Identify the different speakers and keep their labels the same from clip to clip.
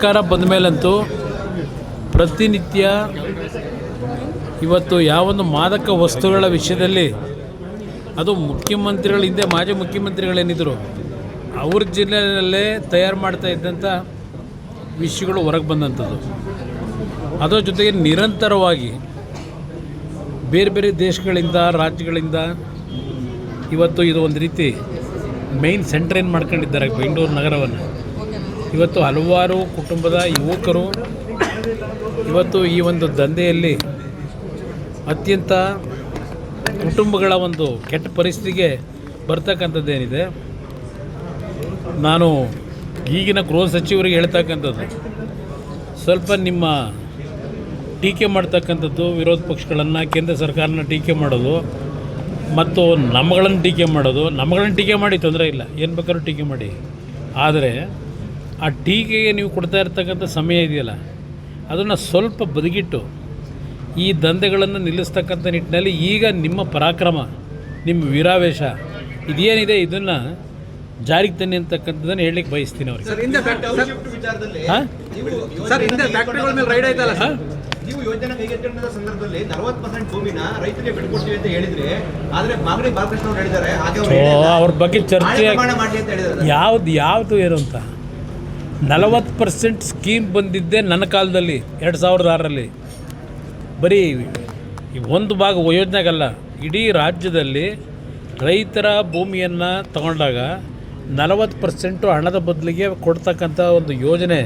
Speaker 1: ಸರ್ಕಾರ ಬಂದ ಮೇಲಂತೂ ಪ್ರತಿನಿತ್ಯ ಇವತ್ತು ಯಾವೊಂದು ಮಾದಕ ವಸ್ತುಗಳ ವಿಷಯದಲ್ಲಿ ಅದು ಮುಖ್ಯಮಂತ್ರಿಗಳ ಹಿಂದೆ ಮಾಜಿ ಮುಖ್ಯಮಂತ್ರಿಗಳೇನಿದ್ರು ಅವ್ರ ಜಿಲ್ಲೆಯಲ್ಲೇ ತಯಾರು ಮಾಡ್ತಾ ಇದ್ದಂಥ ವಿಷಯಗಳು ಹೊರಗೆ ಬಂದಂಥದ್ದು. ಅದರ ಜೊತೆಗೆ ನಿರಂತರವಾಗಿ ಬೇರೆ ಬೇರೆ ದೇಶಗಳಿಂದ ರಾಜ್ಯಗಳಿಂದ ಇವತ್ತು ಇದು ಒಂದು ರೀತಿ ಮೇನ್ ಸೆಂಟರ್ ಏನು ಮಾಡ್ಕೊಂಡಿದ್ದಾರೆ ಬೆಂಗಳೂರು ನಗರವನ್ನು. ಇವತ್ತು ಹಲವಾರು ಕುಟುಂಬದ ಯುವಕರು ಇವತ್ತು ಈ ಒಂದು ದಂಧೆಯಲ್ಲಿ ಅತ್ಯಂತ ಕುಟುಂಬಗಳ ಒಂದು ಕೆಟ್ಟ ಪರಿಸ್ಥಿತಿಗೆ ಬರ್ತಕ್ಕಂಥದ್ದೇನಿದೆ. ನಾನು ಈಗಿನ ಗೃಹ ಸಚಿವರಿಗೆ ಹೇಳ್ತಕ್ಕಂಥದ್ದು, ಸ್ವಲ್ಪ ನಿಮ್ಮ ಟೀಕೆ ಮಾಡ್ತಕ್ಕಂಥದ್ದು ವಿರೋಧ ಪಕ್ಷಗಳನ್ನು, ಕೇಂದ್ರ ಸರ್ಕಾರನ ಟೀಕೆ ಮಾಡೋದು ಮತ್ತು ನಮ್ಮಗಳನ್ನು ಟೀಕೆ ಮಾಡಿ ತೊಂದರೆ ಇಲ್ಲ, ಏನು ಬೇಕಾದ್ರೂ ಟೀಕೆ ಮಾಡಿ. ಆದರೆ ಆ ಟೀಕೆಗೆ ನೀವು ಕೊಡ್ತಾ ಇರ್ತಕ್ಕಂಥ ಸಮಯ ಇದೆಯಲ್ಲ, ಅದನ್ನು ಸ್ವಲ್ಪ ಬದಿಗಿಟ್ಟು ಈ ದಂಧೆಗಳನ್ನು ನಿಲ್ಲಿಸ್ತಕ್ಕಂಥ ನಿಟ್ಟಿನಲ್ಲಿ ಈಗ ನಿಮ್ಮ ಪರಾಕ್ರಮ, ನಿಮ್ಮ ವೀರಾವೇಶ ಇದೇನಿದೆ ಇದನ್ನು ಜಾರಿಗೆ ತನ್ನಿ ಅಂತಕ್ಕಂಥದ್ದನ್ನು ಹೇಳಲಿಕ್ಕೆ ಬಯಸ್ತೀನಿ ಅವ್ರಿಗೆ.
Speaker 2: ನೀವು ಯೋಜನೆ ಕೈಗೆತ್ತಿಕೊಂಡ ಸಂದರ್ಭದಲ್ಲಿ 40% ಭೂಮಿನ ರೈತರಿಗೆ ಬಿಟ್ಕೊಡ್ತೀವಿ ಅಂತ ಹೇಳಿದ್ರೆ, ಆದರೆ ಮಾಗಡಿ ಬಾಲಕೃಷ್ಣ ಅವರು ಹೇಳಿದ್ದಾರೆ
Speaker 1: ಅವ್ರ ಬಗ್ಗೆ ಚರ್ಚೆ ಯಾವುದು ಏನು ಅಂತ. 40% ಸ್ಕೀಮ್ ಬಂದಿದ್ದೆ ನನ್ನ ಕಾಲದಲ್ಲಿ 2006ರಲ್ಲಿ. ಬರೀ ಒಂದು ಭಾಗ ಯೋಜನೆಗಲ್ಲ, ಇಡೀ ರಾಜ್ಯದಲ್ಲಿ ರೈತರ ಭೂಮಿಯನ್ನು ತಗೊಂಡಾಗ 40% ಹಣದ ಬದಲಿಗೆ ಕೊಡ್ತಕ್ಕಂಥ ಒಂದು ಯೋಜನೆ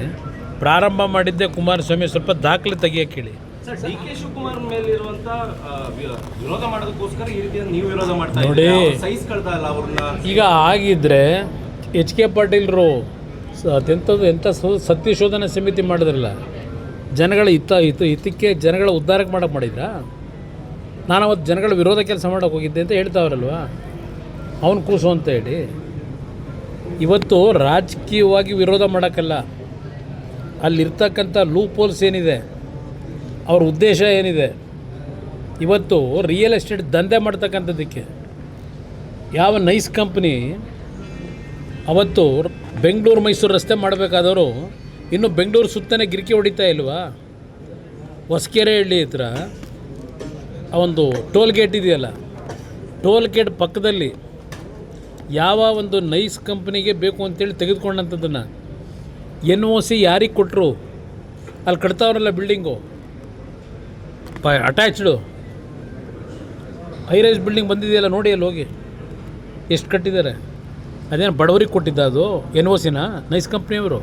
Speaker 1: ಪ್ರಾರಂಭ ಮಾಡಿದ್ದೆ ಕುಮಾರಸ್ವಾಮಿ. ಸ್ವಲ್ಪ ದಾಖಲೆ ತೆಗಿಯೋಕೆ ಹೇಳಿ.
Speaker 3: DK ಶಿವಕುಮಾರ್ ಮೇಲಿರುವಂತ ವಿರೋಧ ಮಾಡೋದಕ್ಕೋಸ್ಕರ ಈ ರೀತಿ ನೀವು ವಿರೋಧ ಮಾಡ್ತಾ
Speaker 1: ನೋಡಿ.
Speaker 3: ಸಹಿಸ್ಕೊಳ್ತಾ ಅವ್ರನ್ನ
Speaker 1: ಈಗ ಆಗಿದ್ದರೆ HK ಪಾಟೀಲ್ರು ಎಂಥ ಸತ್ಯಶೋಧನಾ ಸಮಿತಿ ಮಾಡಿದ್ರಲ್ಲ, ಜನಗಳ ಹಿತಕ್ಕೆ ಜನಗಳ ಉದ್ಧಾರಕ್ಕೆ ಮಾಡೋಕ್ಕೆ ಮಾಡಿದ್ರಾ? ನಾನು ಅವತ್ತು ಜನಗಳ ವಿರೋಧ ಕೆಲಸ ಮಾಡೋಕ್ಕೆ ಹೋಗಿದ್ದೆ ಅಂತ ಹೇಳ್ತಾವ್ರಲ್ವ, ಅವನು ಕೂಸು ಅಂತ ಹೇಳಿ. ಇವತ್ತು ರಾಜಕೀಯವಾಗಿ ವಿರೋಧ ಮಾಡೋಕ್ಕಲ್ಲ, ಅಲ್ಲಿರ್ತಕ್ಕಂಥ ಲೂಪ್ ಹೋಲ್ಸ್ ಏನಿದೆ, ಅವ್ರ ಉದ್ದೇಶ ಏನಿದೆ, ಇವತ್ತು ರಿಯಲ್ ಎಸ್ಟೇಟ್ ದಂಧೆ ಮಾಡ್ತಕ್ಕಂಥದ್ದಕ್ಕೆ ಯಾವ ನೈಸ್ ಕಂಪ್ನಿ ಅವತ್ತು ಬೆಂಗಳೂರು ಮೈಸೂರು ರಸ್ತೆ ಮಾಡಬೇಕಾದವರು ಇನ್ನು ಬೆಂಗಳೂರು ಸುತ್ತನೇ ಗಿರಿಕಿ ಹೊಡಿತಾ ಇಲ್ವಾ? ಹೊಸಕೆರೆ ಹಳ್ಳಿ ಹತ್ರ ಆ ಒಂದು ಟೋಲ್ ಗೇಟ್ ಇದೆಯಲ್ಲ, ಟೋಲ್ ಗೇಟ್ ಪಕ್ಕದಲ್ಲಿ ಯಾವ ಒಂದು ನೈಸ್ ಕಂಪ್ನಿಗೆ ಬೇಕು ಅಂತೇಳಿ ತೆಗೆದುಕೊಂಡಂಥದ್ದನ್ನು NOC ಯಾರಿಗೆ ಕೊಟ್ಟರು, ಅಲ್ಲಿ ಕಟ್ತಾವ್ರಲ್ಲ ಬಿಲ್ಡಿಂಗು ಅಟ್ಯಾಚ್ಡು ಹೈರೈಸ್ ಬಿಲ್ಡಿಂಗ್ ಬಂದಿದೆಯಲ್ಲ, ನೋಡಿ ಅಲ್ಲಿ ಹೋಗಿ ಎಷ್ಟು ಕಟ್ಟಿದ್ದಾರೆ. ಅದೇನು ಬಡವರಿಗೆ ಕೊಟ್ಟಿದ್ದ ಅದು NOCನ? ನೈಸ್ ಕಂಪ್ನಿಯವರು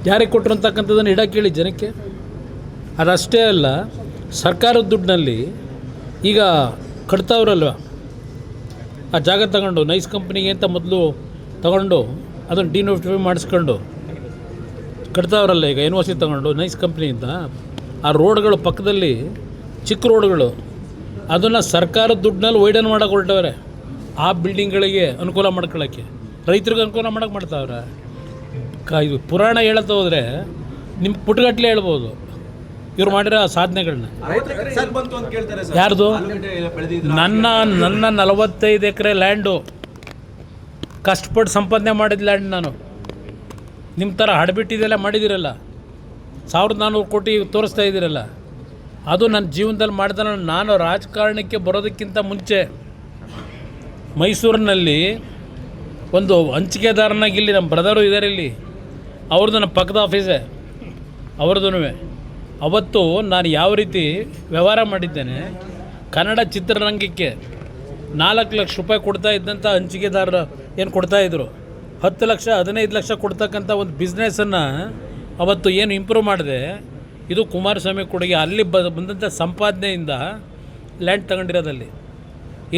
Speaker 1: ಯಾರಿಗೆ ಕೊಟ್ಟರು ಅಂತಕ್ಕಂಥದ್ದನ್ನು ಇಡಕ್ಕೆ ಹೇಳಿ ಜನಕ್ಕೆ. ಅದಷ್ಟೇ ಅಲ್ಲ, ಸರ್ಕಾರದ ದುಡ್ಡಿನಲ್ಲಿ ಈಗ ಕಟ್ತಾವ್ರಲ್ವ ಆ ಜಾಗ ತಗೊಂಡು ನೈಸ್ ಕಂಪ್ನಿಗೆ ಅಂತ ಮೊದಲು ತಗೊಂಡು ಅದನ್ನು ಡಿನೋಟಿಫೈ ಮಾಡಿಸ್ಕೊಂಡು ಕಟ್ತಾವ್ರಲ್ಲ ಈಗ NOC ತಗೊಂಡು ನೈಸ್ ಕಂಪ್ನಿಯಿಂದ. ಆ ರೋಡ್ಗಳು ಪಕ್ಕದಲ್ಲಿ ಚಿಕ್ಕ ರೋಡ್ಗಳು, ಅದನ್ನು ಸರ್ಕಾರದ ದುಡ್ಡಿನಲ್ಲಿ ವೈಡನ್ ಮಾಡೋಕೆ ಹೊರಟವ್ರೆ. ಆ ಬಿಲ್ಡಿಂಗ್ಗಳಿಗೆ ಅನುಕೂಲ ಮಾಡ್ಕೊಳ್ಳೋಕ್ಕೆ, ರೈತರಿಗೆ ಅನುಕೂಲ ಮಾಡೋಕೆ ಮಾಡ್ತಾವ್ರೆ. ಇದು ಪುರಾಣ ಹೇಳತ್ತ ಹೋದರೆ ನಿಮ್ಮ ಪುಟ್ಟಗಟ್ಟಲೆ ಹೇಳ್ಬೋದು ಇವ್ರು ಮಾಡಿರೋ ಸಾಧನೆಗಳನ್ನ. ಯಾರ್ದು? ನನ್ನ 45 ಎಕರೆ ಲ್ಯಾಂಡು ಕಷ್ಟಪಟ್ಟು ಸಂಪಾದನೆ ಮಾಡಿದ ಲ್ಯಾಂಡ್ ನಾನು. ನಿಮ್ಮ ಥರ ಹಡಬಿಟ್ಟಿದೆಲ್ಲ ಮಾಡಿದಿರಲ್ಲ, 1400 ಕೋಟಿ ತೋರಿಸ್ತಾ ಇದ್ದೀರಲ್ಲ, ಅದು ನನ್ನ ಜೀವನದಲ್ಲಿ ಮಾಡಿದ. ನಾನು ರಾಜಕಾರಣಕ್ಕೆ ಬರೋದಕ್ಕಿಂತ ಮುಂಚೆ ಮೈಸೂರಿನಲ್ಲಿ ಒಂದು ಹಂಚಿಕೆದಾರನಾಗಿ, ಇಲ್ಲಿ ನಮ್ಮ ಬ್ರದರು ಇದ್ದಾರೆ ಇಲ್ಲಿ, ಅವ್ರದ್ದು ನಮ್ಮ ಪಕ್ಕದ ಆಫೀಸೇ ಅವ್ರದ್ದು. ಅವತ್ತು ನಾನು ಯಾವ ರೀತಿ ವ್ಯವಹಾರ ಮಾಡಿದ್ದೇನೆ, ಕನ್ನಡ ಚಿತ್ರರಂಗಕ್ಕೆ 4 ಲಕ್ಷ ರೂಪಾಯಿ ಕೊಡ್ತಾ ಇದ್ದಂಥ ಹಂಚಿಕೆದಾರರು ಏನು ಕೊಡ್ತಾಯಿದ್ರು, 10 ಲಕ್ಷ 15 ಲಕ್ಷ ಕೊಡ್ತಕ್ಕಂಥ ಒಂದು ಬಿಸ್ನೆಸ್ಸನ್ನು ಅವತ್ತು ಏನು ಇಂಪ್ರೂವ್ ಮಾಡಿದೆ. ಇದು ಕುಮಾರಸ್ವಾಮಿ ಕೊಡುಗೆ. ಅಲ್ಲಿ ಬಂದಂಥ ಸಂಪಾದನೆಯಿಂದ ಲ್ಯಾಂಡ್ ತಗೊಂಡಿರೋದಲ್ಲಿ.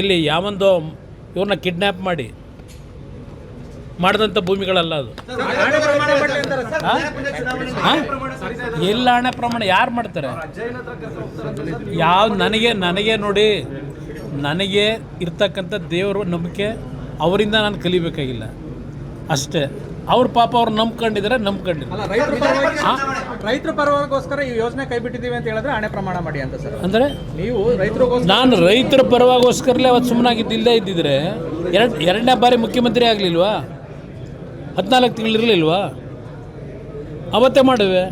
Speaker 1: ಇಲ್ಲಿ ಯಾವೊಂದು ಇವ್ರನ್ನ ಕಿಡ್ನ್ಯಾಪ್ ಮಾಡಿ ಮಾಡಿದಂಥ ಭೂಮಿಗಳಲ್ಲ ಅದು. ಎಲ್ಲ ಹಣೆ ಪ್ರಮಾಣ ಯಾರು ಮಾಡ್ತಾರೆ? ನನಗೆ ನೋಡಿ, ನನಗೆ ಇರ್ತಕ್ಕಂಥ ದೇವರು ನಂಬಿಕೆ, ಅವರಿಂದ ನಾನು ಕಲಿಬೇಕಾಗಿಲ್ಲ ಅಷ್ಟೇ. ಅವ್ರ ಪಾಪ ಅವ್ರು ನಂಬ್ಕೊಂಡಿದ್ದಾರೆ.
Speaker 4: ರೈತರ ಪರವಾಗೋಸ್ಕರ ಈ ಯೋಜನೆ ಕೈ ಬಿಟ್ಟಿದ್ದೀವಿ ಅಂತ ಹೇಳಿದ್ರೆ ಹಣೆ ಪ್ರಮಾಣ ಮಾಡಿ ಅಂತ ಸರ್.
Speaker 1: ಅಂದರೆ
Speaker 4: ನೀವು ರೈತರಿಗೋಸ್ಕರ,
Speaker 1: ನಾನು ರೈತರ ಪರವಾಗೋಸ್ಕರಲೇ ಅವತ್ತು ಸುಮ್ಮನಾಗಿದ್ದಿಲ್ಲದೆ ಇದ್ದಿದ್ರೆ ಎರಡನೇ ಬಾರಿ ಮುಖ್ಯಮಂತ್ರಿ ಆಗಲಿಲ್ವಾ? 14 ತಿಂಗಳಿರಲಿಲ್ವಾ? ಅವತ್ತೇ ಮಾಡುವೆ.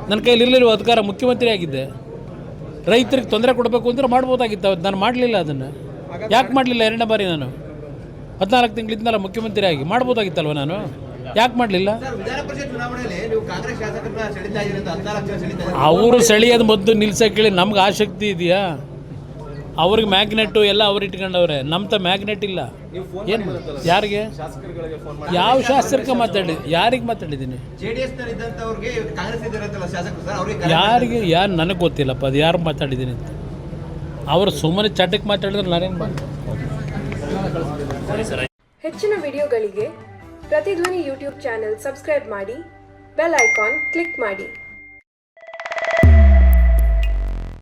Speaker 1: ನನ್ನ ಕೈಯಲ್ಲಿ ಇರಲಿರುವ ಅಧಿಕಾರ, ಮುಖ್ಯಮಂತ್ರಿ ಆಗಿದ್ದೆ. ರೈತರಿಗೆ ತೊಂದರೆ ಕೊಡಬೇಕು ಅಂದರೆ ಮಾಡ್ಬೋದಾಗಿತ್ತು. ಅವತ್ತು ನಾನು ಮಾಡಲಿಲ್ಲ ಅದನ್ನು. ಯಾಕೆ ಮಾಡಲಿಲ್ಲ? ಎರಡನೇ ಬಾರಿ ನಾನು 14 ತಿಂಗಳಿಂದಲ್ಲ ಮುಖ್ಯಮಂತ್ರಿ ಆಗಿ ಮಾಡ್ಬೋದಾಗಿತ್ತಲ್ವ ನಾನು? ಯಾಕೆ ಮಾಡಲಿಲ್ಲ?
Speaker 2: ಸರ್, ವಿಧಾನ ಪರಿಷತ್ ಚುನಾವಣೆಯಲ್ಲಿ ನೀವು ಕಾಂಗ್ರೆಸ್ ಶಾಸಕರನ್ನ ಸೆಳೀತಾ ಇದ್ದೀರಿ ಅಂತ 14 ಜನ ಸೆಳೀತಾ ಇದ್ದಾರೆ.
Speaker 1: ಅವರು ಸೆಳೆಯೋದು ಮೊದಲು ನಿಲ್ಸಕ್ಕೆ ಹೇಳಿ. ನಮ್ಗೆ ಆಸಕ್ತಿ ಇದೆಯಾ? ಅವ್ರಿಗೆ ಮ್ಯಾಗ್ನೆಟ್ಟು ಎಲ್ಲ ಅವ್ರು ಇಟ್ಕೊಂಡವ್ರೆ. ನಮ್ಮ ಮ್ಯಾಗ್ನೆಟ್ ಇಲ್ಲ. ಏನು? ಯಾರಿಗೆ? ಯಾವ ಶಾಸಕರಿಗೆ ಮಾತಾಡಿ? ಯಾರಿಗೆ ಮಾತಾಡಿದ್ದೀನಿ?
Speaker 2: ಜೆಡಿಎಸ್ ನಲ್ಲಿ ಇದ್ದಂತವ್ರಿಗೆ ಕಾಂಗ್ರೆಸ್ ಇದ್ದಾರಂತಲ್ಲ ಶಾಸಕರು ಸರ್, ಅವ್ರಿಗೆ
Speaker 1: ಯಾರಿಗೆ? ಯಾರು ನನಗೆ ಗೊತ್ತಿಲ್ಲಪ್ಪ ಅದು ಯಾರು ಮಾತಾಡಿದ್ದೀನಿ ಅಂತ. ಅವರು ಸುಮ್ಮನೆ ಚಟಕ್ಕೆ ಮಾತಾಡಿದ್ರೆ ನಾನೇನು ಮಾಡಿ.
Speaker 5: ಹೆಚ್ಚಿನ ವಿಡಿಯೋಗಳಿಗೆ ಪ್ರತಿಧ್ವನಿ ಯೂಟ್ಯೂಬ್ ಚಾನೆಲ್ ಸಬ್ಸ್ಕ್ರೈಬ್ ಮಾಡಿ, ಬೆಲ್ ಐಕಾನ್ ಕ್ಲಿಕ್ ಮಾಡಿ.